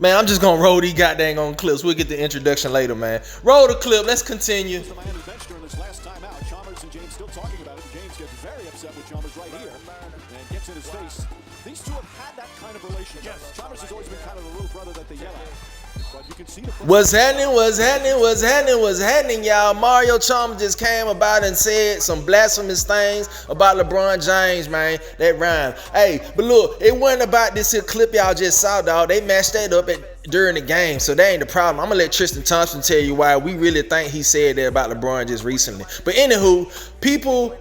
Man, I'm just gonna roll these goddamn on clips. We'll get the introduction later, man. Roll the clip. Let's continue. The Miami bench during this last timeout. Chalmers and James still talking about it. James gets very upset with Chalmers right here and gets in his face. These two have had that kind of relationship. Yes. Chalmers has always been kind of the little brother that they yell at. But you can see the What's happening, y'all? Mario Chalmers just came about and said some blasphemous things about LeBron James, man. That rhyme. Hey, but look, it wasn't about this here clip y'all just saw, dog. They matched that up during the game, so that ain't the problem. I'm gonna let Tristan Thompson tell you why we really think he said that about LeBron just recently. But anywho, people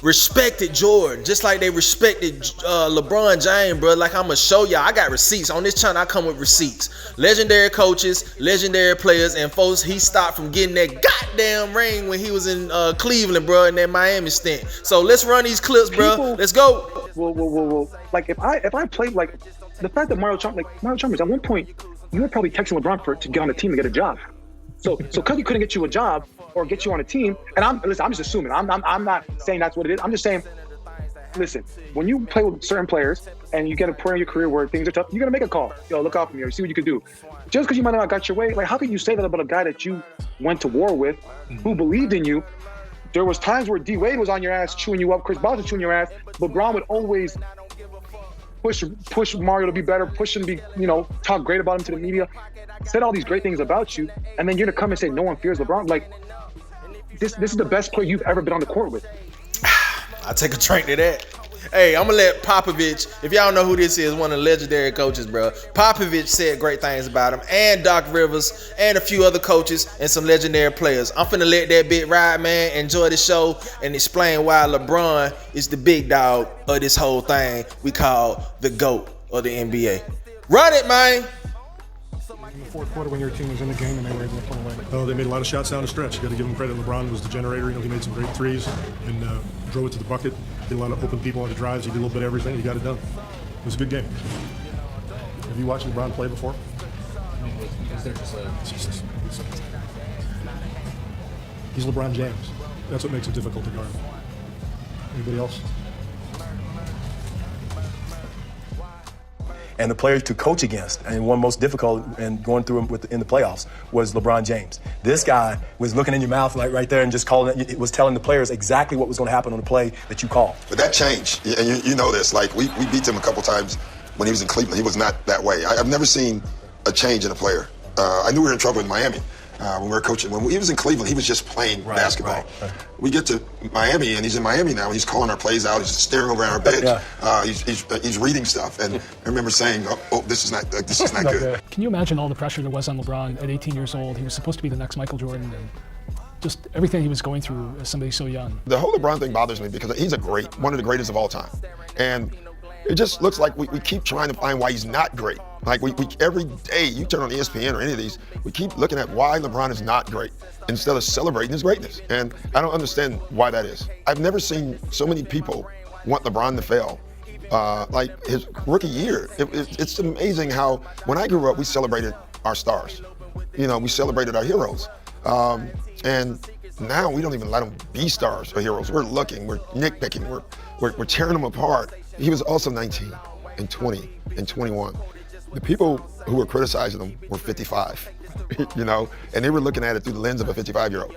respected Jordan just like they respected LeBron James, bro. Like I'm gonna show y'all, I got receipts on this channel. I come with receipts, legendary coaches, legendary players, and folks he stopped from getting that goddamn ring when he was in Cleveland, bro, in that Miami stint. So let's run these clips, bro. Let's go. Whoa. Like if I played, like the fact that Mario Chalmers at one point you were probably texting LeBron to get on the team to get a job. So because he couldn't get you a job or get you on a team, and I'm just assuming. I'm not saying that's what it is. I'm just saying, listen, when you play with certain players and you get a point in your career where things are tough, you're gonna make a call. Yo, look out for me or see what you can do. Just because you might not have got your way, like how can you say that about a guy that you went to war with, who believed in you? There was times where D Wade was on your ass, chewing you up. Chris Bosh was chewing your ass. LeBron would always push Mario to be better, push him to be, talk great about him to the media, said all these great things about you, and then you're gonna come and say no one fears LeBron. Like this is the best player you've ever been on the court with. I'll take a drink to that. Hey, I'm gonna let Popovich, if y'all know who this is, one of the legendary coaches, bro. Popovich said great things about him, and Doc Rivers, and a few other coaches, and some legendary players. I'm finna let that bit ride, man. Enjoy the show and explain why LeBron is the big dog of this whole thing we call the GOAT of the NBA. Run it, man. In the fourth quarter when your team was in the game and they were able to pull away? Oh, they made a lot of shots down the stretch. You got to give them credit. LeBron was the generator. He made some great threes and drove it to the bucket. Did a lot of open people on the drives. He did a little bit of everything. He got it done. It was a good game. Have you watched LeBron play before? He's LeBron James. That's what makes it difficult to guard. Anybody else? And the players to coach against, and one most difficult and going through in the playoffs was LeBron James. This guy was looking in your mouth like right there and just was telling the players exactly what was going to happen on the play that you called. But that changed, and you know this. Like we beat him a couple times when he was in Cleveland. He was not that way. I've never seen a change in a player. I knew we were in trouble in Miami. When we were coaching. When he was in Cleveland, he was just playing basketball. Right. We get to Miami, and he's in Miami now, and he's calling our plays out. He's staring over at our bench. Yeah. He's reading stuff. And I remember saying, oh, this is not good. Can you imagine all the pressure there was on LeBron at 18 years old? He was supposed to be the next Michael Jordan, and just everything he was going through as somebody so young. The whole LeBron thing bothers me because he's one of the greatest of all time. And it just looks like we keep trying to find why he's not great. Like we every day you turn on ESPN or any of these, we keep looking at why LeBron is not great instead of celebrating his greatness. And I don't understand why that is. I've never seen so many people want LeBron to fail. Like his rookie year, it's amazing how when I grew up, we celebrated our stars. We celebrated our heroes. And now we don't even let them be stars or heroes. We're looking, we're nitpicking, we're tearing them apart. He was also 19 and 20 and 21. The people who were criticizing him were 55, and they were looking at it through the lens of a 55-year-old.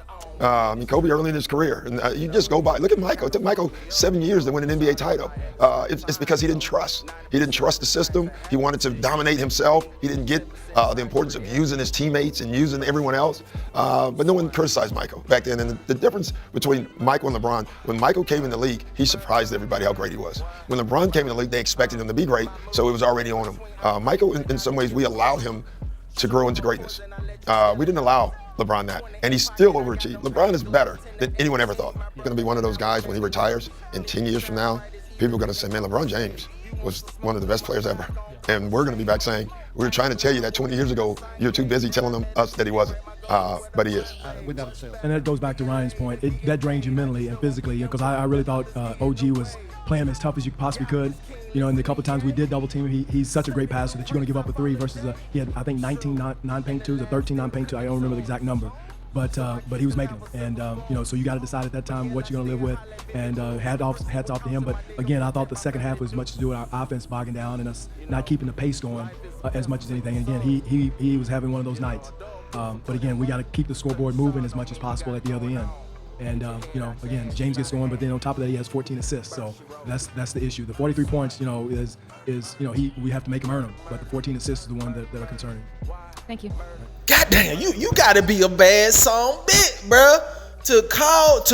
Kobe early in his career, and you just go by. Look at Michael. It took Michael 7 years to win an NBA title. It's because he didn't trust. He didn't trust the system. He wanted to dominate himself. He didn't get the importance of using his teammates and using everyone else. But no one criticized Michael back then. And the difference between Michael and LeBron, when Michael came in the league, he surprised everybody how great he was. When LeBron came in the league, they expected him to be great, so it was already on him. Michael, in some ways, we allowed him to grow into greatness. We didn't allow LeBron that, and he's still overachieved. LeBron is better than anyone ever thought. He's going to be one of those guys when he retires in 10 years from now, people are going to say, man, LeBron James was one of the best players ever. And we're going to be back saying, we were trying to tell you that 20 years ago, you're too busy telling us that he wasn't. But he is. And that goes back to Ryan's point. That drains you mentally and physically, because I really thought OG was playing as tough as you possibly could. And the couple times we did double team him, he's such a great passer that you're going to give up a three versus he had, I think, 19 non-paint twos or 13 non-paint twos. I don't remember the exact number. but he was making them. And you know, so you got to decide at that time what you're going to live with. And hats off to him. But again, I thought the second half was much to do with our offense bogging down and us not keeping the pace going as much as anything. And again, he was having one of those nights. But again, we got to keep the scoreboard moving as much as possible at the other end. And you know, again, James gets going, but then on top of that, he has 14 assists. So that's the issue. The 43 points, you know, is you know, we have to make him earn them. But the 14 assists is the one that are concerning. Thank you. Goddamn, you gotta be a bad song bitch, bruh, to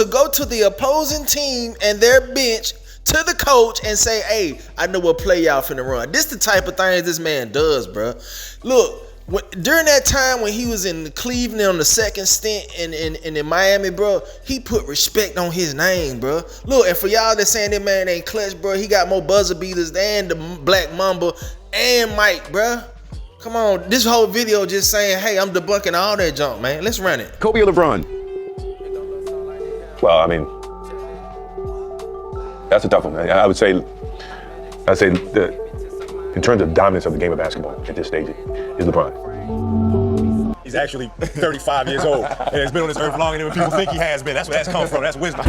go to the opposing team and their bench to the coach and say, hey, I know what play y'all finna run. This the type of things this man does, bruh. Look, during that time when he was in Cleveland on the second stint and in Miami, bro, he put respect on his name, bro. Look, and for y'all that saying that man ain't clutch, bro, he got more buzzer beaters than the Black Mamba and Mike, bro. Come on, this whole video just saying, hey, I'm debunking all that junk, man. Let's run it. Kobe or LeBron? Well, I mean, that's a tough one. I'd say in terms of dominance of the game of basketball at this stage, is LeBron. He's actually 35 years old and has been on this earth longer than people think he has been. That's where that's come from. That's wisdom.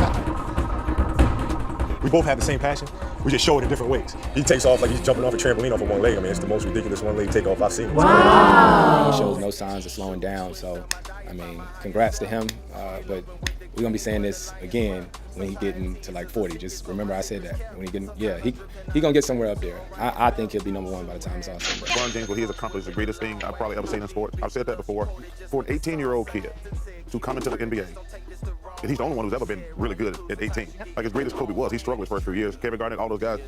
We both have the same passion. We just show it in different ways. He takes off like he's jumping off a trampoline off of one leg. I mean, it's the most ridiculous one leg takeoff I've seen. Wow. He shows no signs of slowing down. So, I mean, congrats to him. But we're gonna be saying this again when he get into like 40. Just remember I said that. When he get, yeah, he gonna get somewhere up there. I think he'll be #1 by the time it's all said. LeBron James, what he has accomplished, the greatest thing I've probably ever seen in sports. I've said that before. For an 18-year-old kid to come into the NBA, and he's the only one who's ever been really good at 18. Like as great as Kobe was, he struggled his first few years. Kevin Garnett, all those guys.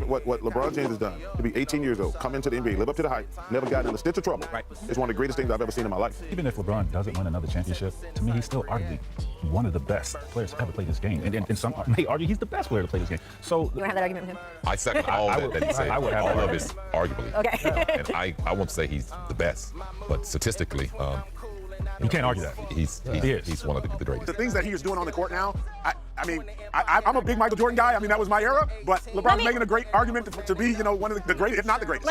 What LeBron James has done to be 18 years old, come into the NBA, live up to the hype, never gotten in a stitch of trouble. Right. It's one of the greatest things I've ever seen in my life. Even if LeBron doesn't win another championship, to me, he's still arguably one of the best players to ever play this game. And some may argue he's the best player to play this game. So you want to have that argument with him? I second all that he said. I would have all of it, arguably. Okay. And I won't say he's the best, but statistically, you can't argue that. He's one of the greatest. The things that he is doing on the court now, I mean, I'm a big Michael Jordan guy. I mean, that was my era. But LeBron's making a great argument to be, you know, one of the greatest, if not the greatest.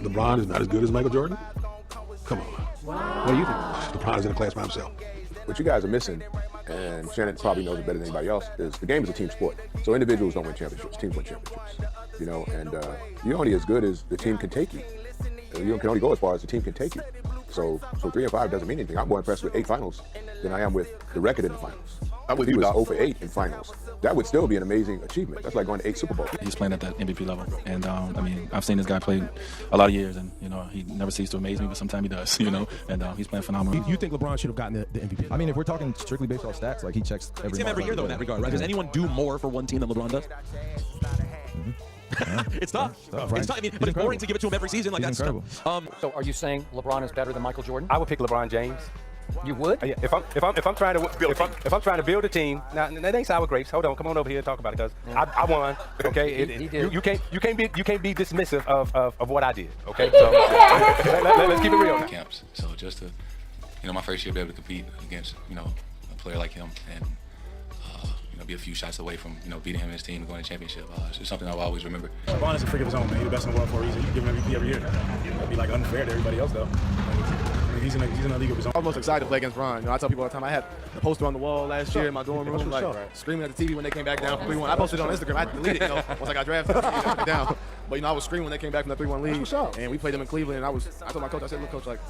LeBron is not as good as Michael Jordan? Come on. Wow. What do you think? LeBron's in a class by himself. What you guys are missing, and Shannon probably knows it better than anybody else, is the game is a team sport. So individuals don't win championships, teams win championships. You know, and you're only as good as the team can take you. You can only go as far as the team can take you. So 3 and 5 doesn't mean anything. I'm more impressed with 8 finals than I am with the record in the finals. If he was 0 for 8 in finals, that would still be an amazing achievement. That's like going to 8 Super Bowls. He's playing at that MVP level, and I mean, I've seen this guy play a lot of years, and you know, he never ceases to amaze me, but sometimes he does, you know, and he's playing phenomenal. You think LeBron should have gotten the MVP? I mean, if we're talking strictly based off stats, like he checks every year though in that regard, right? Does anyone do more for one team than LeBron does? Mm-hmm. Yeah. It's tough. It's tough, right? It's tough. I mean, but it's boring to give it to him every season. Like He's that's incredible. So are you saying LeBron is better than Michael Jordan? I would pick LeBron James. You would? Yeah, if I'm trying to build a team. Now that ain't sour grapes. Hold on, come on over here and talk about it, because I won. Okay, he did. You can't be dismissive of what I did. Okay, so let's keep it real. Camps. So just to, you know, my first year be able to compete against, you know, a player like him and you know, be a few shots away from, you know, beating him and his team and going to championship. It's just something I'll always remember. LeBron is a freak of his own, man. He's the best in the world for a reason. You give him MVP every year. That'd be like unfair to everybody else, though. He's in a league of his own. I was most excited to play against Bron. You know, I tell people all the time, I had a poster on the wall last year in my dorm room, like screaming at the TV when they came back down from 3-1. I posted it on Instagram. I deleted it, you know, once I got drafted. I took it down. But you know, I was screaming when they came back from the 3-1 lead, and we played them in Cleveland. And I told my coach, I said, look, coach, like,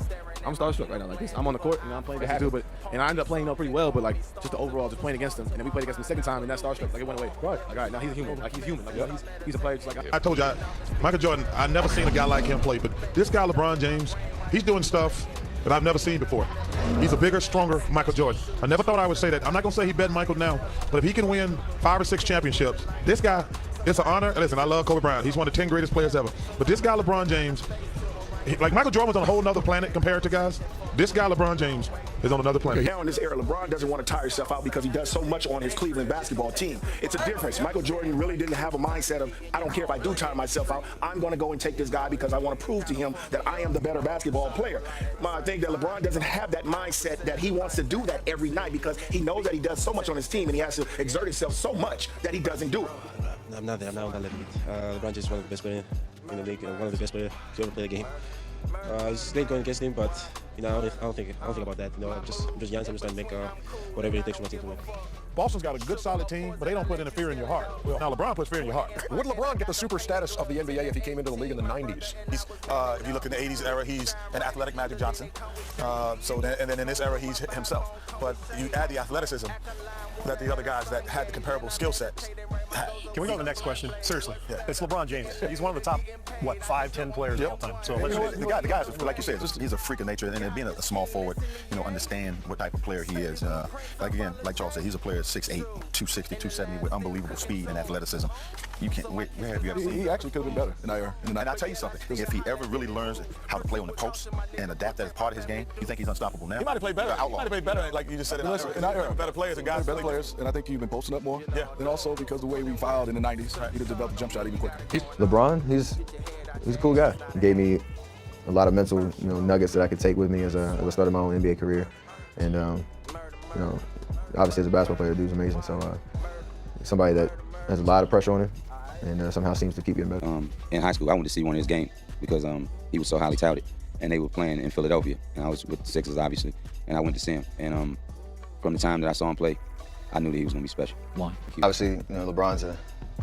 I'm starstruck right now. Like this, I'm on the court, you know, I'm playing against you, and I ended up playing, you know, pretty well. But like, just the overall, just playing against him, and then we played against him the second time, and that starstruck, like it went away. Right. Like, all right, now he's a human. Like he's human. Like you know, he's a player just like I told you, Michael Jordan. I never seen a guy like him play, but this guy, LeBron James, he's doing stuff that I've never seen before. He's a bigger, stronger Michael Jordan. I never thought I would say that. I'm not gonna say he better Michael now, but if he can win 5 or 6 championships, this guy, it's an honor. Listen, I love Kobe Bryant. He's one of the 10 greatest players ever. But this guy, LeBron James, like Michael Jordan was on a whole nother planet compared to guys. This guy, LeBron James, is on another planet. Now in this era, LeBron doesn't want to tire himself out because he does so much on his Cleveland basketball team. It's a difference. Michael Jordan really didn't have a mindset of, I don't care if I do tire myself out, I'm going to go and take this guy because I want to prove to him that I am the better basketball player. I think that LeBron doesn't have that mindset that he wants to do that every night because he knows that he does so much on his team and he has to exert himself so much that he doesn't do it. I'm not there. I'm not on that level. LeBron James is one of the best players in the league, one of the best players to ever play a game. It's great going against him, but I don't think about that. I'm just young, so I'm just trying to make whatever it takes for my team to win. Boston's got a good, solid team, but they don't put any fear in your heart. Well, now LeBron puts fear in your heart. Would LeBron get the super status of the NBA if he came into the league in the 90s? He's, if you look in the 80s era, he's an athletic Magic Johnson. And then in this era, he's himself. But you add the athleticism that the other guys that had the comparable skill sets had. Can we go to the next question? Seriously. Yeah. It's LeBron James. He's one of the top, 5, 10 players of all time. So the guy, like you said, he's a freak of nature, and being a small forward, understand what type of player he is. Like Charles said, he's a player 6'8", 260, 270 with unbelievable speed and athleticism. You can't. Where have you ever seen? He actually could have been better in that era. And I'll tell you something. If he ever really learns how to play on the post and adapt that as part of his game, you think he's unstoppable now? He might have played better. He might have played better, like you just said. In that era, better players and guys. Better players, and I think you've been posting up more. Yeah. And also because the way we filed in the 90s, he developed the jump shot even quicker. LeBron, he's a cool guy. He gave me a lot of mental nuggets that I could take with me as I started my own NBA career. And obviously as a basketball player, the dude's amazing. So somebody that has a lot of pressure on him and somehow seems to keep getting better. In high school, I went to see one of his games because he was so highly touted, and they were playing in Philadelphia, and I was with the Sixers, obviously, and I went to see him. And from the time that I saw him play, I knew that he was going to be special. Why? Obviously, LeBron's a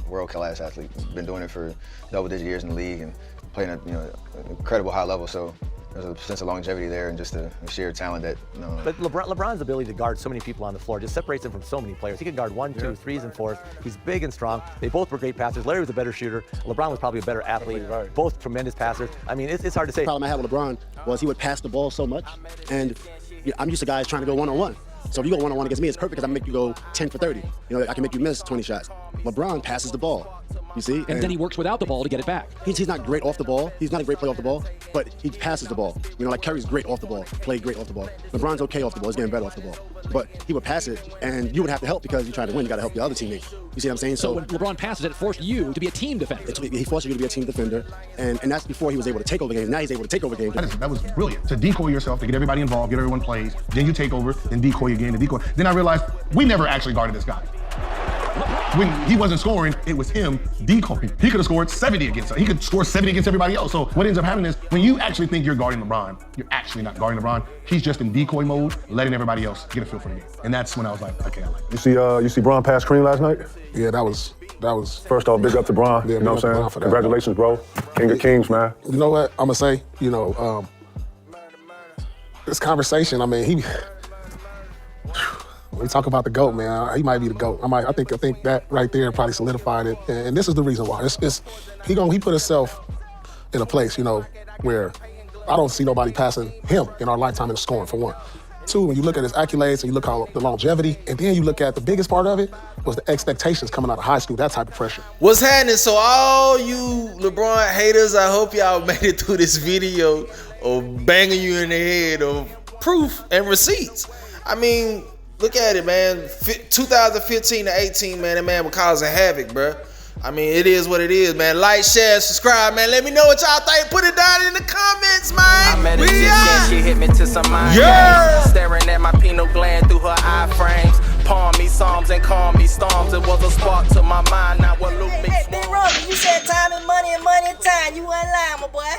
world-class athlete. Been doing it for double-digit years in the league and playing at an incredible high level. So there's a sense of longevity there and just a sheer talent that. But LeBron's ability to guard so many people on the floor just separates him from so many players. He can guard 1, 2, 3s, and 4s. He's big and strong. They both were great passers. Larry was a better shooter. LeBron was probably a better athlete. Both tremendous passers. I mean, it's hard to say. The problem I had with LeBron was he would pass the ball so much, and I'm used to guys trying to go one-on-one. So if you go one-on-one against me, it's perfect because I can make you go 10 for 30. I can make you miss 20 shots. LeBron passes the ball, you see? And then he works without the ball to get it back. He's not great off the ball. He's not a great player off the ball, but he passes the ball. Like Curry's great off the ball, played great off the ball. LeBron's okay off the ball. He's getting better off the ball. But he would pass it, and you would have to help because you're trying to win. You got to help your other teammate. You see what I'm saying? So when LeBron passes it forced you to be a team defender. He forced you to be a team defender, and that's before he was able to take over games. Now he's able to take over games. That was brilliant. To decoy yourself, to get everybody involved, get everyone plays, then you take over, then decoy again, and decoy. Then I realized we never actually guarded this guy. When he wasn't scoring, it was him decoying. He could have scored 70 against us. He could score 70 against everybody else. So what ends up happening is when you actually think you're guarding LeBron, you're actually not guarding LeBron. He's just in decoy mode, letting everybody else get a feel for the game. And that's when I was like, okay, I like it. You see Bron pass Kareem last night? Yeah, that was First off, big up to Bron. Yeah, you know what I'm saying? Congratulations, bro. King of Kings, man. You know what I'm gonna say? This conversation, we talk about the GOAT, man. He might be the GOAT. I think that right there probably solidified it. And this is the reason why. He put himself in a place, where I don't see nobody passing him in our lifetime in scoring, for one. Two, when you look at his accolades and you look at the longevity, and then you look at the biggest part of it was the expectations coming out of high school, that type of pressure. What's happening? So all you LeBron haters, I hope y'all made it through this video of banging you in the head of proof and receipts. Look at it, man. 2015 to 18, man, that man was causing havoc, bro. It is what it is, man. Like, share, subscribe, man. Let me know what y'all think. Put it down in the comments, man. I met a chick and she hit me to some mind games. Staring at my pineal gland through her eye frames. Palm me psalms and calm me storms. It was a spark to my mind, not what Luke makes. Hey, Big Rosie, you said time is money and money is time. You wasn't lying, my boy.